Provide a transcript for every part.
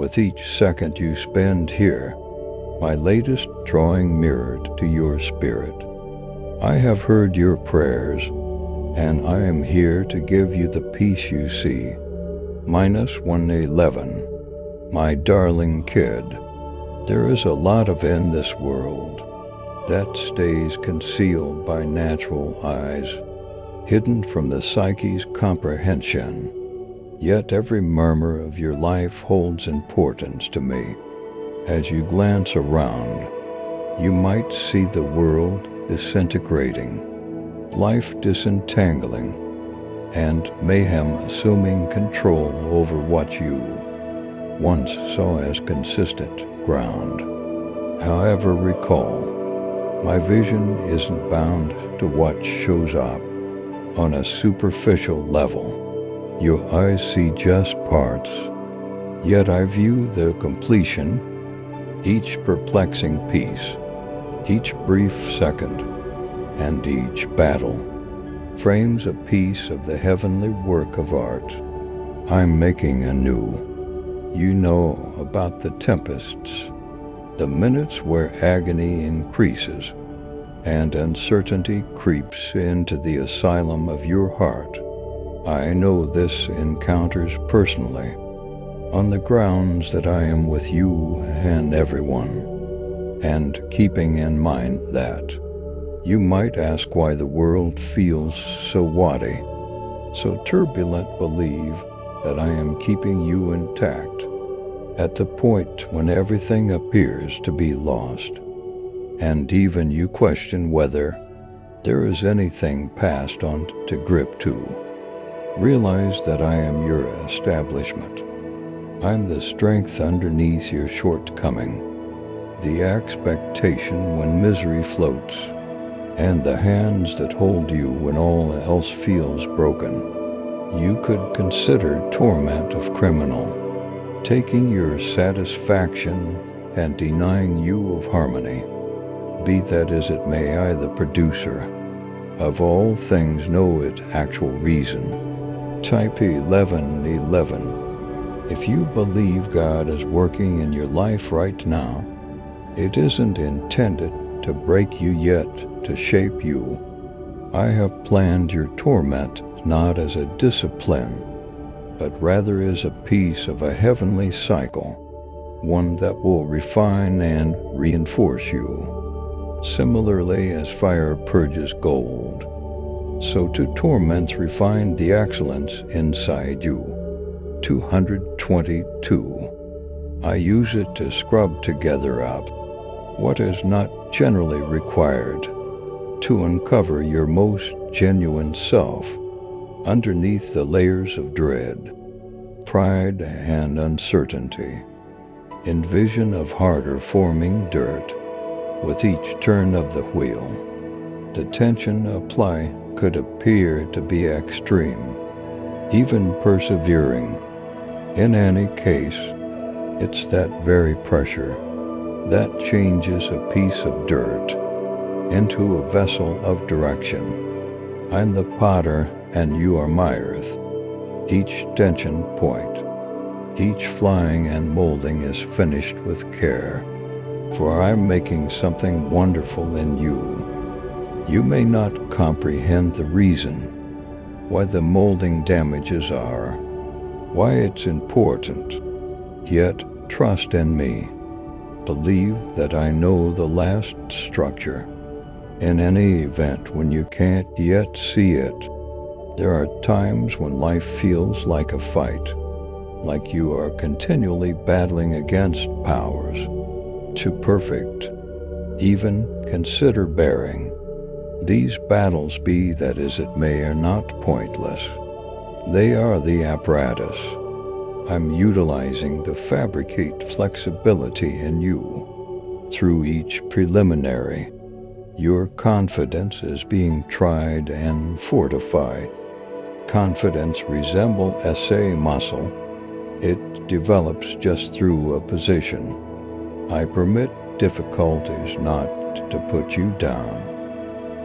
with each second you spend here, my latest drawing mirrored to your spirit. I have heard your prayers, and I am here to give you the peace you see. Minus 111, my darling kid, there is a lot of in this world that stays concealed by natural eyes, hidden from the psyche's comprehension. Yet every murmur of your life holds importance to me. As you glance around, you might see the world disintegrating, life disentangling, and mayhem assuming control over what you once saw as consistent ground. However, recall, my vision isn't bound to what shows up on a superficial level. Your eyes see just parts, yet I view the completion, each perplexing piece, each brief second, and each battle frames a piece of the heavenly work of art I'm making anew. You know about the tempests, the minutes where agony increases and uncertainty creeps into the asylum of your heart. I know this encounters personally, on the grounds that I am with you and everyone, and keeping in mind that you might ask why the world feels so waddy, so turbulent. Believe that I am keeping you intact at the point when everything appears to be lost, and even you question whether there is anything passed on to grip to. Realize that I am your establishment. I'm the strength underneath your shortcoming, the expectation when misery floats, and the hands that hold you when all else feels broken. You could consider torment of criminal, taking your satisfaction and denying you of harmony. Be that as it may, I, the producer of all things, know its actual reason. Type 1111. If you believe God is working in your life right now, it isn't intended to break you yet to shape you. I have planned your torment not as a discipline, but rather as a piece of a heavenly cycle, one that will refine and reinforce you. Similarly, as fire purges gold, so to torments refine the excellence inside you. 222. I use it to scrub together up what is not generally required, to uncover your most genuine self underneath the layers of dread, pride, and uncertainty. Envision of harder forming dirt with each turn of the wheel. The tension applied could appear to be extreme, even persevering. In any case, it's that very pressure that changes a piece of dirt into a vessel of direction. I'm the potter and you are my earth. Each tension point, each flying and molding is finished with care, for I'm making something wonderful in you. You may not comprehend the reason why the molding damages are, why it's important, yet trust in me. Believe that I know the last structure. In any event, when you can't yet see it, there are times when life feels like a fight, like you are continually battling against powers too perfect. Even consider bearing. These battles, be that as it may, are not pointless. They are the apparatus I'm utilizing to fabricate flexibility in you. Through each preliminary, your confidence is being tried and fortified. Confidence resembles SA muscle. It develops just through a position. I permit difficulties not to put you down,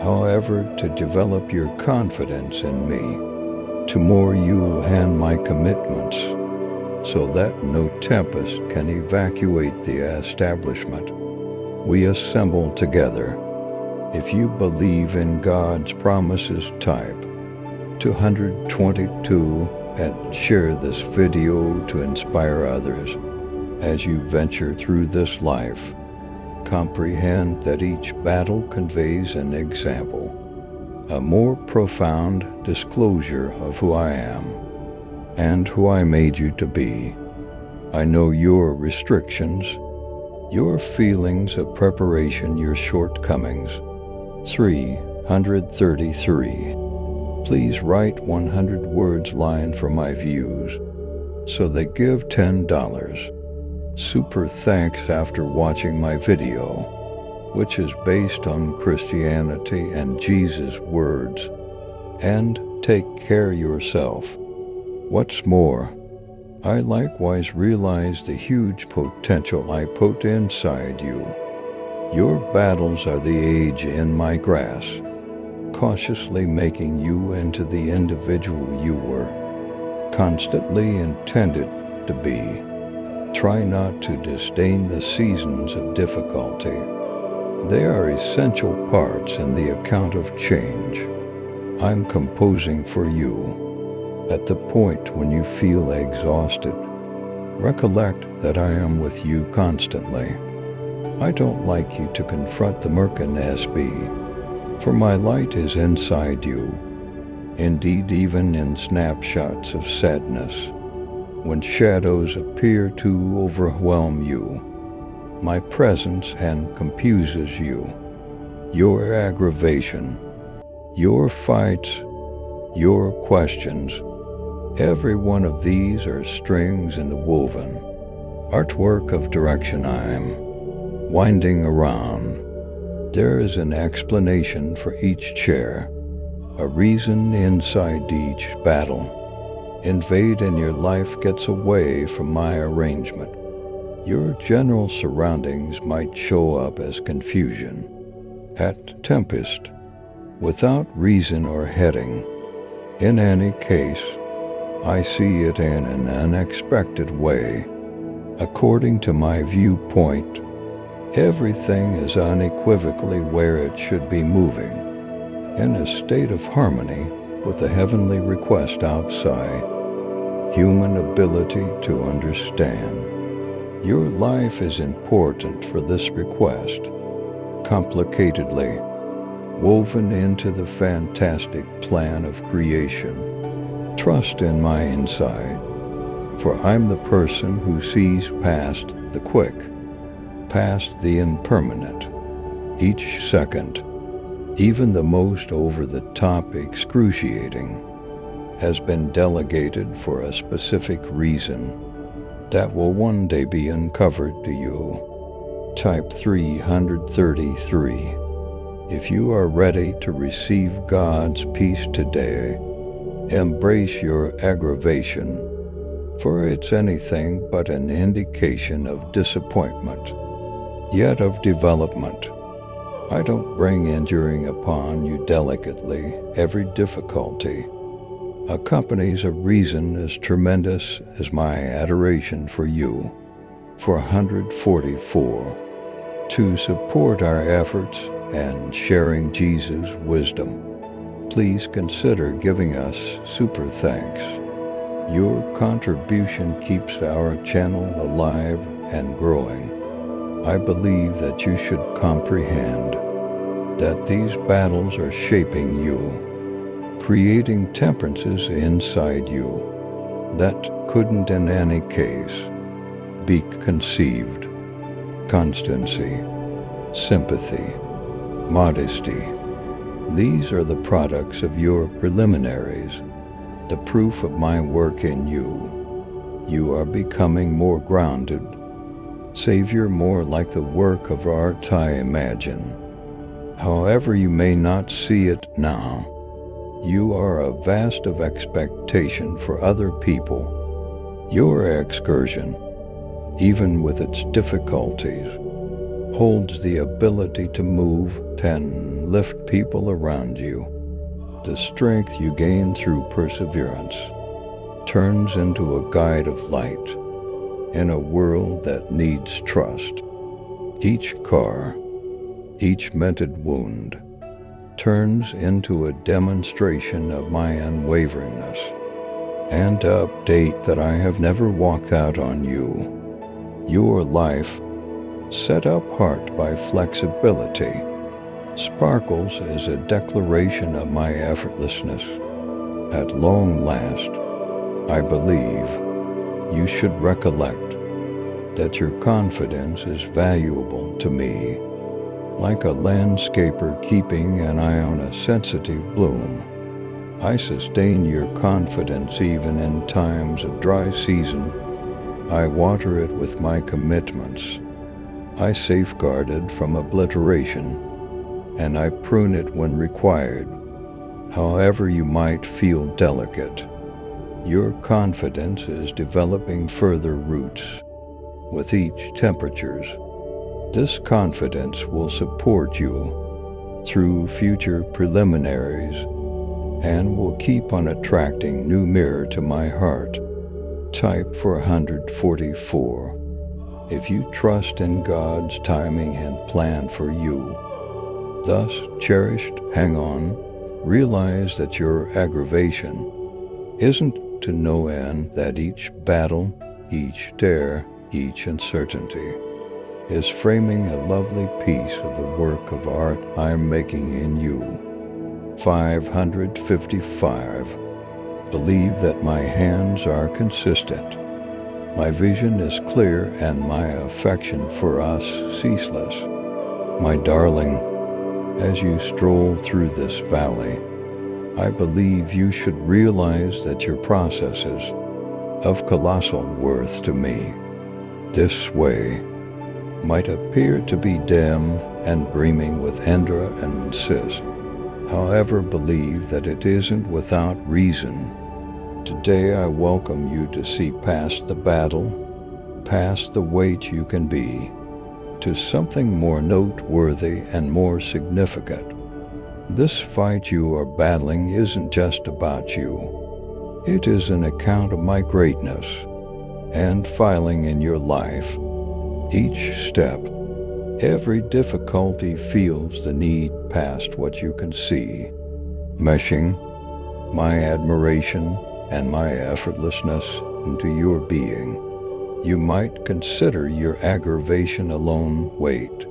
however, to develop your confidence in me. To more you and my commitments, so that no tempest can evacuate the establishment. We assemble together. If you believe in God's promises, type 222 and share this video to inspire others. As you venture through this life, comprehend that each battle conveys an example, a more profound disclosure of who I am and who I made you to be. I know your restrictions, your feelings of preparation, your shortcomings. 333. Please write 100 words line for my views, so they give $10. Super thanks after watching my video, which is based on Christianity and Jesus' words. And take care yourself. What's more, I likewise realize the huge potential I put inside you. Your battles are the age in my grasp, cautiously making you into the individual you were constantly intended to be. Try not to disdain the seasons of difficulty. They are essential parts in the account of change. I'm composing for you. At the point when you feel exhausted, recollect that I am with you constantly. I don't like you to confront the murkin SB, for my light is inside you. Indeed, even in snapshots of sadness, when shadows appear to overwhelm you, my presence and confuses you. Your aggravation, your fights, your questions, every one of these are strings in the woven artwork of direction I'm winding around. There is an explanation for each chair, a reason inside each battle. Invade and your life gets away from my arrangement. Your general surroundings might show up as confusion, at tempest, without reason or heading. In any case, I see it in an unexpected way. According to my viewpoint, everything is unequivocally where it should be moving, in a state of harmony with the heavenly request outside. Human ability to understand. Your life is important for this request, complicatedly woven into the fantastic plan of creation. Trust in my inside, for I'm the person who sees past the quick, past the impermanent. Each second, even the most over-the-top excruciating, has been delegated for a specific reason that will one day be uncovered to you. Type 333. If you are ready to receive God's peace today, embrace your aggravation, for it's anything but an indication of disappointment, yet of development. I don't bring enduring upon you delicately every difficulty. Accompanies a reason as tremendous as my adoration for you. 444. To support our efforts and sharing Jesus' wisdom, please consider giving us super thanks. Your contribution keeps our channel alive and growing. I believe that you should comprehend that these battles are shaping you, creating temperances inside you that couldn't in any case be conceived. Constancy, sympathy, modesty. These are the products of your preliminaries, the proof of my work in you. You are becoming more grounded, Savior, more like the work of art I imagine. However you may not see it now, you are a vast of expectation for other people. Your excursion, even with its difficulties, holds the ability to move and lift people around you. The strength you gain through perseverance turns into a guide of light in a world that needs trust. Each scar, each mended wound, turns into a demonstration of my unwaveringness and update that I have never walked out on you. Your life, set apart by flexibility, sparkles as a declaration of my effortlessness. At long last, I believe you should recollect that your confidence is valuable to me, like a landscaper keeping an eye on a sensitive bloom. I sustain your confidence even in times of dry season. I water it with my commitments. I safeguard it from obliteration, and I prune it when required. However you might feel delicate, your confidence is developing further roots with each temperatures. This confidence will support you through future preliminaries and will keep on attracting new mirror to my heart. Type 444. If you trust in God's timing and plan for you, thus cherished, hang on, realize that your aggravation isn't to no end, that each battle, each dare, each uncertainty is framing a lovely piece of the work of art I am making in you. 555. Believe that my hands are consistent. My vision is clear and my affection for us ceaseless. My darling, as you stroll through this valley, I believe you should realize that your processes of colossal worth to me. This way might appear to be dim and brimming with Indra and Sis. However, believe that it isn't without reason. Today I welcome you to see past the battle, past the weight you can be, to something more noteworthy and more significant. This fight you are battling isn't just about you. It is an account of my greatness and filing in your life. Each step, every difficulty feels the need past what you can see, meshing my admiration and my effortlessness into your being. You might consider your aggravation a lone weight,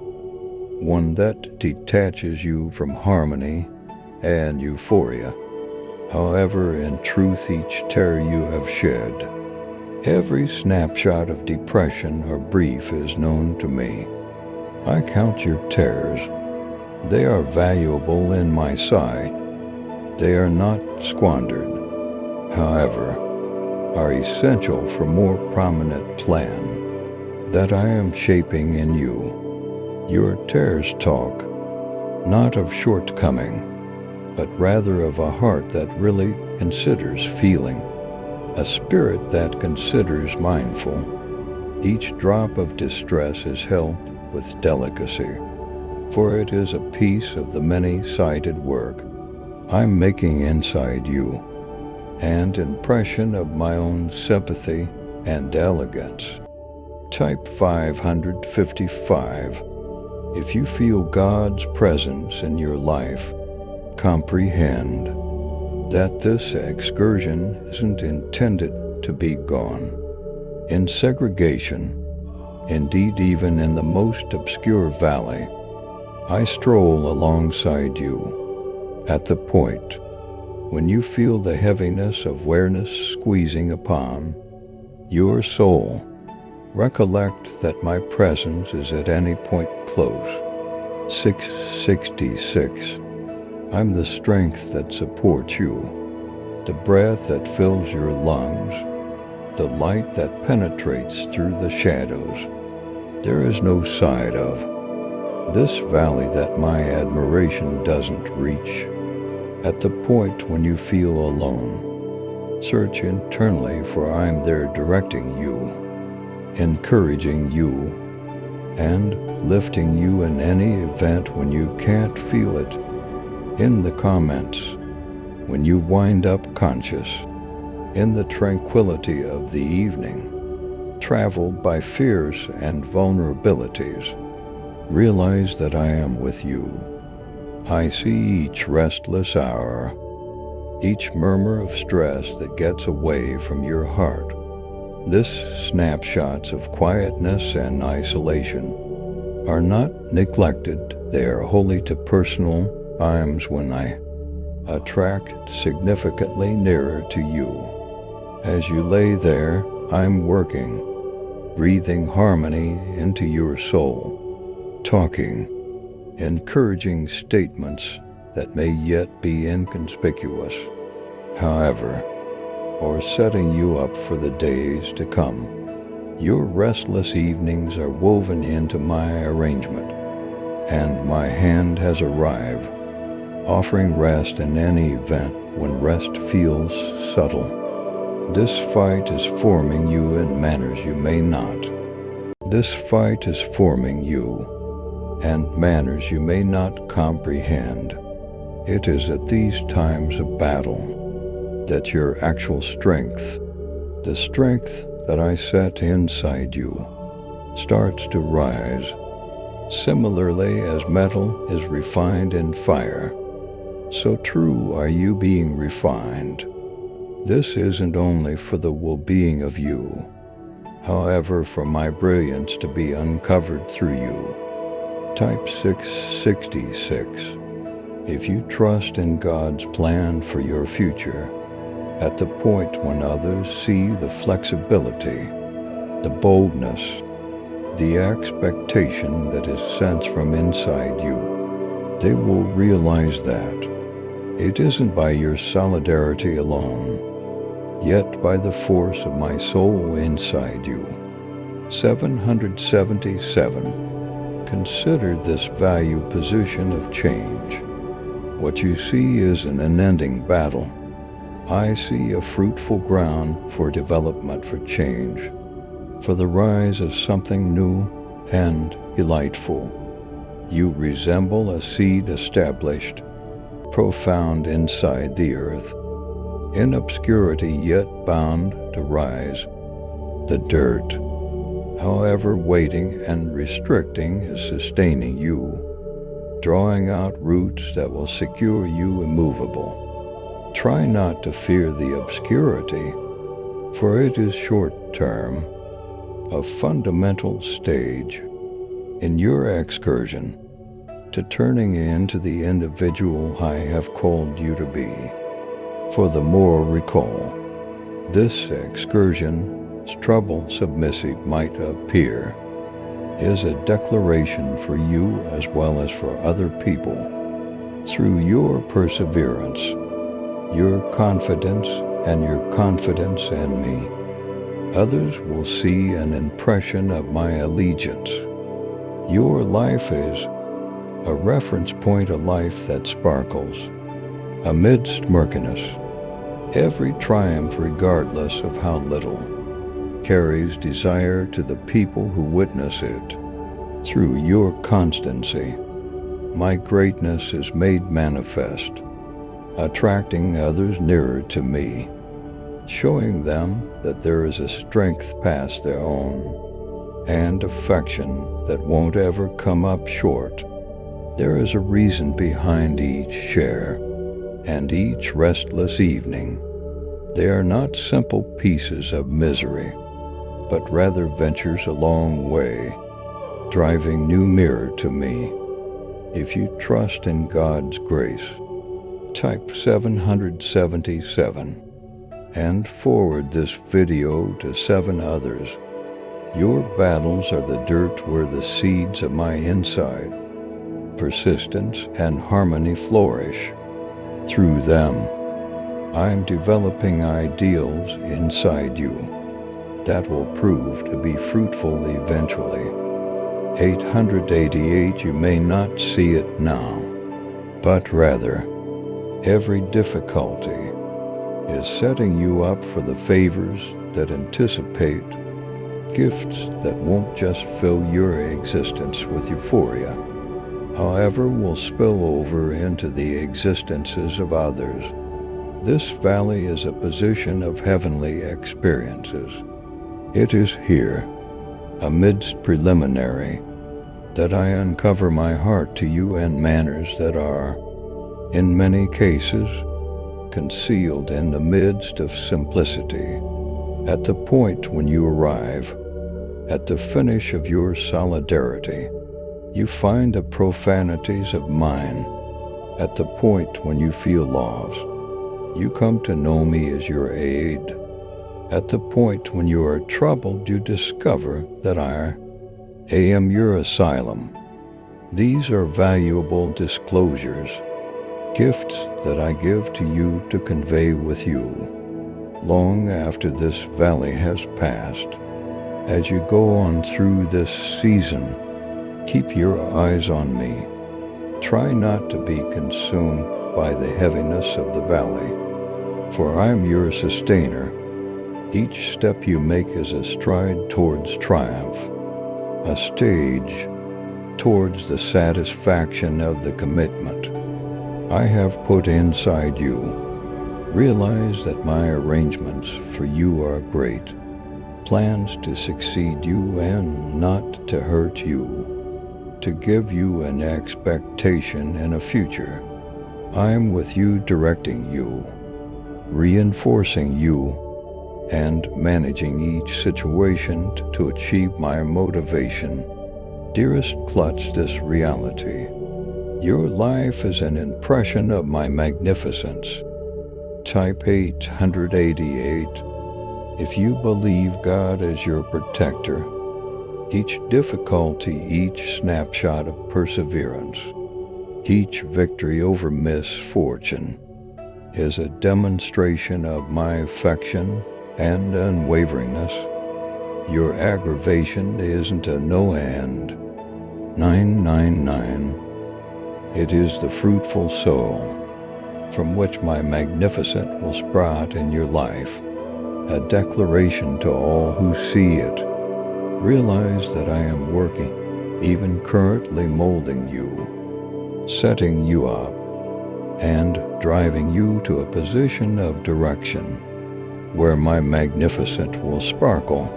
one that detaches you from harmony and euphoria. However, in truth, each tear you have shed, every snapshot of depression or grief is known to me. I count your tears. They are valuable in my sight. They are not squandered, however, are essential for more prominent plan that I am shaping in you. Your tears talk, not of shortcoming, but rather of a heart that really considers feeling, a spirit that considers mindful. Each drop of distress is held with delicacy, for it is a piece of the many-sided work I'm making inside you, and impression of my own sympathy and elegance. Type 555. If you feel God's presence in your life, comprehend that this excursion isn't intended to be gone. In segregation, indeed even in the most obscure valley, I stroll alongside you. At the point when you feel the heaviness of awareness squeezing upon your soul, recollect that my presence is at any point close. 666. I'm the strength that supports you, the breath that fills your lungs, the light that penetrates through the shadows. There is no side of this valley that my admiration doesn't reach. At the point when you feel alone, search internally, for I'm there directing you, encouraging you, and lifting you in any event when you can't feel it. In the comments, when you wind up conscious, In the tranquility of the evening, traveled by fears and vulnerabilities, realize that I am with you. I see each restless hour, each murmur of stress that gets away from your heart. This snapshots of quietness and isolation are not neglected, they are wholly to personal times when I attract significantly nearer to you. As you lay there, I'm working, breathing harmony into your soul, talking, encouraging statements that may yet be inconspicuous, however, or setting you up for the days to come. Your restless evenings are woven into my arrangement, and my hand has arrived, offering rest in any event when rest feels subtle. This fight is forming you in manners you may not. This fight is forming you, and manners you may not comprehend. It is at these times of battle that your actual strength, the strength that I set inside you, starts to rise. Similarly, as metal is refined in fire, so true are you being refined. This isn't only for the well-being of you, however, for my brilliance to be uncovered through you. Type 666. If you trust in God's plan for your future, at the point when others see the flexibility, the boldness, the expectation that is sensed from inside you, they will realize that it isn't by your solidarity alone, yet by the force of my soul inside you. 777. Consider this value position of change. What you see is an unending battle. I see a fruitful ground for development, for change, for the rise of something new and delightful. You resemble a seed established, profound inside the earth, in obscurity yet bound to rise. The dirt, however, waiting and restricting, is sustaining you, drawing out roots that will secure you immovable. Try not to fear the obscurity, for it is short-term, a fundamental stage in your excursion to turning into the individual I have called you to be. Furthermore, recall, this excursion, trouble submissive might appear, is a declaration for you as well as for other people. Through your perseverance, your confidence, and your confidence in me, others will see an impression of my allegiance. Your life is a reference point, a life that sparkles amidst murkiness. Every triumph, regardless of how little, carries desire to the people who witness it. Through your constancy, my greatness is made manifest, attracting others nearer to me, showing them that there is a strength past their own, and affection that won't ever come up short. There is a reason behind each share, and each restless evening. They are not simple pieces of misery, but rather ventures a long way, driving new mirror to me. If you trust in God's grace, type 777 and forward this video to 7 others. Your battles are the dirt where the seeds of my inside, persistence and harmony flourish. Through them, I am developing ideals inside you that will prove to be fruitful eventually. 888. You may not see it now, but rather, every difficulty is setting you up for the favors that anticipate, gifts that won't just fill your existence with euphoria, however, will spill over into the existences of others. This valley is a position of heavenly experiences. It is here, amidst preliminary, that I uncover my heart to you in manners that are, in many cases, concealed in the midst of simplicity. At the point when you arrive, at the finish of your solidarity, you find the profanities of mine. At the point when you feel lost, you come to know me as your aid. At the point when you are troubled, you discover that I am your asylum. These are valuable disclosures, gifts that I give to you to convey with you, long after this valley has passed. As you go on through this season, keep your eyes on me. Try not to be consumed by the heaviness of the valley, for I am your sustainer. Each step you make is a stride towards triumph, a stage towards the satisfaction of the commitment I have put inside you. Realize that my arrangements for you are great, plans to succeed you and not to hurt you, to give you an expectation and a future. I am with you, directing you, reinforcing you, and managing each situation to achieve my motivation. Dearest, clutch this reality. Your life is an impression of my magnificence. Type 888. If you believe God is your protector, each difficulty, each snapshot of perseverance, each victory over misfortune is a demonstration of my affection and unwaveringness. Your aggravation isn't a no end. 999. It is the fruitful soul from which my magnificent will sprout in your life, a declaration to all who see it. Realize that I am working, even currently molding you, setting you up, and driving you to a position of direction where my magnificent will sparkle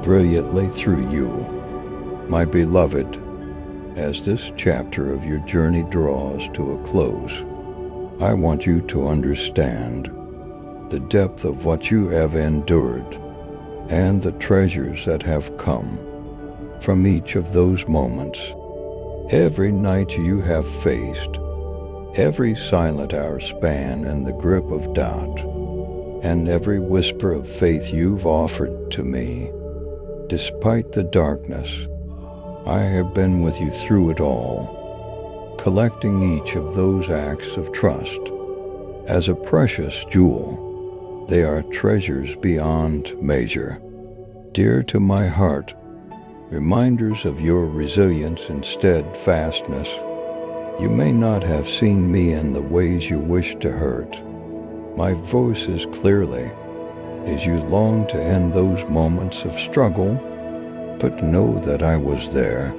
brilliantly through you. My beloved, as this chapter of your journey draws to a close, I want you to understand the depth of what you have endured and the treasures that have come from each of those moments. Every night you have faced, every silent hour spanned in the grip of doubt, and every whisper of faith you've offered to me. Despite the darkness, I have been with you through it all, collecting each of those acts of trust as a precious jewel. They are treasures beyond measure, dear to my heart, reminders of your resilience and steadfastness. You may not have seen me in the ways you wish to hurt. My voice is clearly as you long to end those moments of struggle, but know that I was there,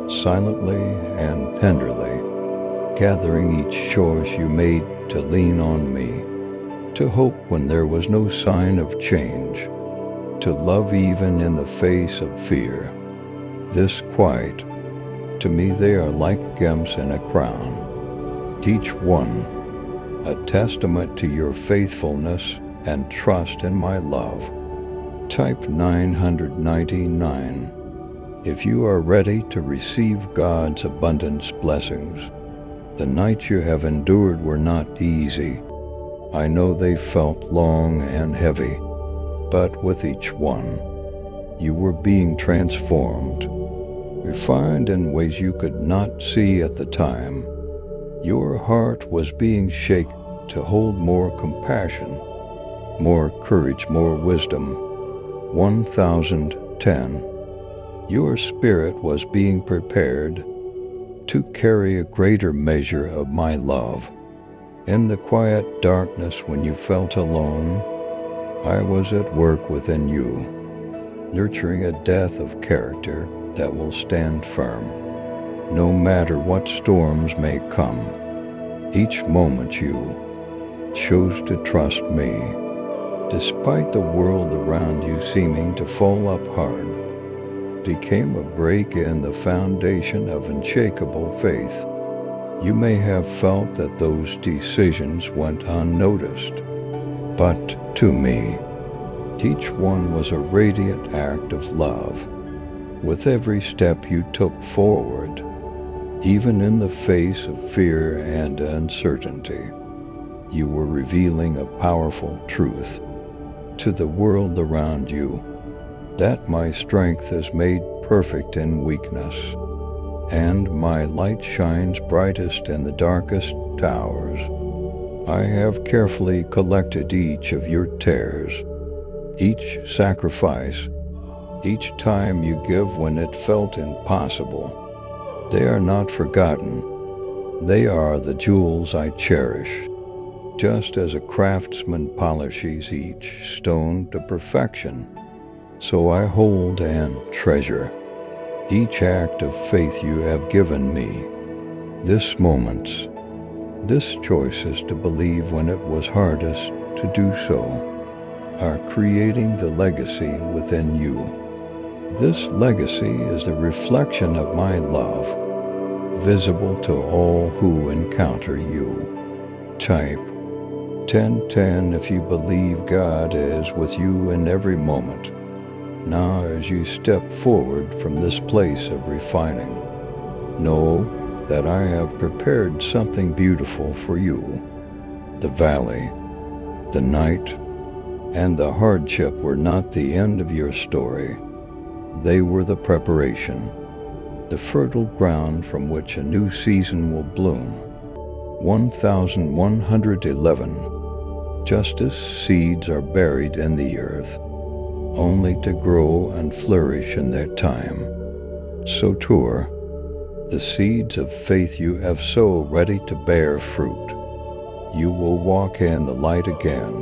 silently and tenderly, gathering each choice you made to lean on me, to hope when there was no sign of change, to love even in the face of fear. This quiet, to me they are like gems in a crown, each one a testament to your faithfulness and trust in my love. Type 999. If you are ready to receive God's abundance blessings. The nights you have endured were not easy. I know they felt long and heavy, but with each one, you were being transformed, refined in ways you could not see at the time. Your heart was being shaken to hold more compassion, more courage, more wisdom. 1010. Your spirit was being prepared to carry a greater measure of my love. In the quiet darkness when you felt alone, I was at work within you, nurturing a depth of character that will stand firm, no matter what storms may come. Each moment you chose to trust me. Despite the world around you seeming to fall apart, became a break in the foundation of unshakable faith. You may have felt that those decisions went unnoticed, but to me, each one was a radiant act of love. With every step you took forward, even in the face of fear and uncertainty, you were revealing a powerful truth to the world around you, that my strength is made perfect in weakness, and my light shines brightest in the darkest towers. I have carefully collected each of your tears, each sacrifice, each time you give when it felt impossible. They are not forgotten. They are the jewels I cherish, just as a craftsman polishes each stone to perfection. So I hold and treasure each act of faith you have given me. This moment's, this choices to believe when it was hardest to do so, are creating the legacy within you. This legacy is a reflection of my love, visible to all who encounter you. Type 1010 if you believe God is with you in every moment. Now, as you step forward from this place of refining, know that I have prepared something beautiful for you. The valley, the night, and the hardship were not the end of your story. They were the preparation, the fertile ground from which a new season will bloom. 1111. Just as seeds are buried in the earth, only to grow and flourish in their time, so too, the seeds of faith you have sown ready to bear fruit. You will walk in the light again,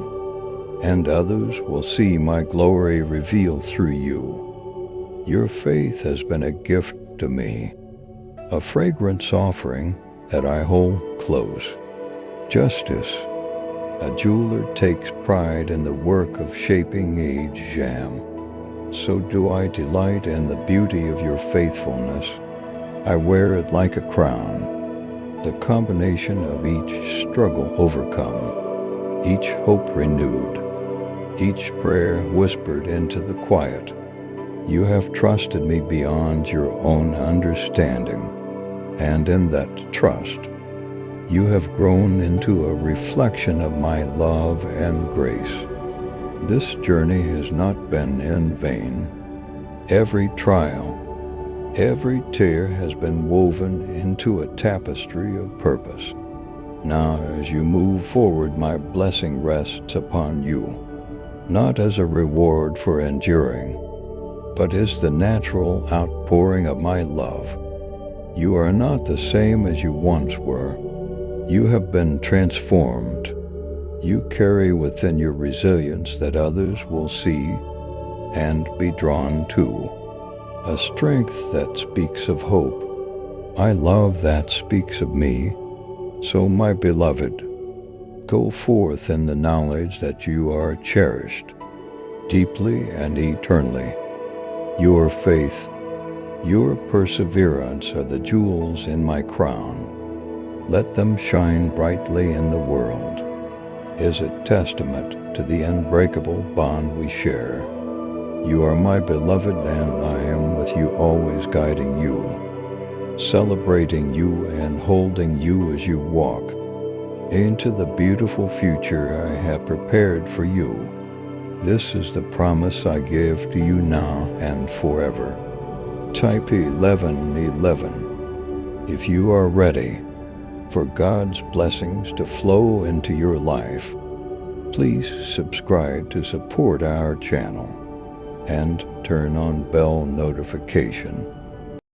and others will see my glory revealed through you. Your faith has been a gift to me, a fragrance offering that I hold close. Justice, a jeweler takes pride in the work of shaping each gem. So do I delight in the beauty of your faithfulness. I wear it like a crown, the combination of each struggle overcome, each hope renewed, each prayer whispered into the quiet. You have trusted me beyond your own understanding, and in that trust, you have grown into a reflection of my love and grace. This journey has not been in vain. Every trial, every tear has been woven into a tapestry of purpose. Now, as you move forward, my blessing rests upon you, not as a reward for enduring, but as the natural outpouring of my love. You are not the same as you once were. You have been transformed. You carry within your resilience that others will see and be drawn to, a strength that speaks of hope. I love that speaks of me. So, my beloved, go forth in the knowledge that you are cherished, deeply and eternally. Your faith, your perseverance are the jewels in my crown. Let them shine brightly in the world, as a testament to the unbreakable bond we share. You are my beloved, and I am with you, always guiding you, celebrating you and holding you as you walk into the beautiful future I have prepared for you. This is the promise I give to you now and forever. Type 1111 if you are ready for God's blessings to flow into your life. Please subscribe to support our channel and turn on bell notification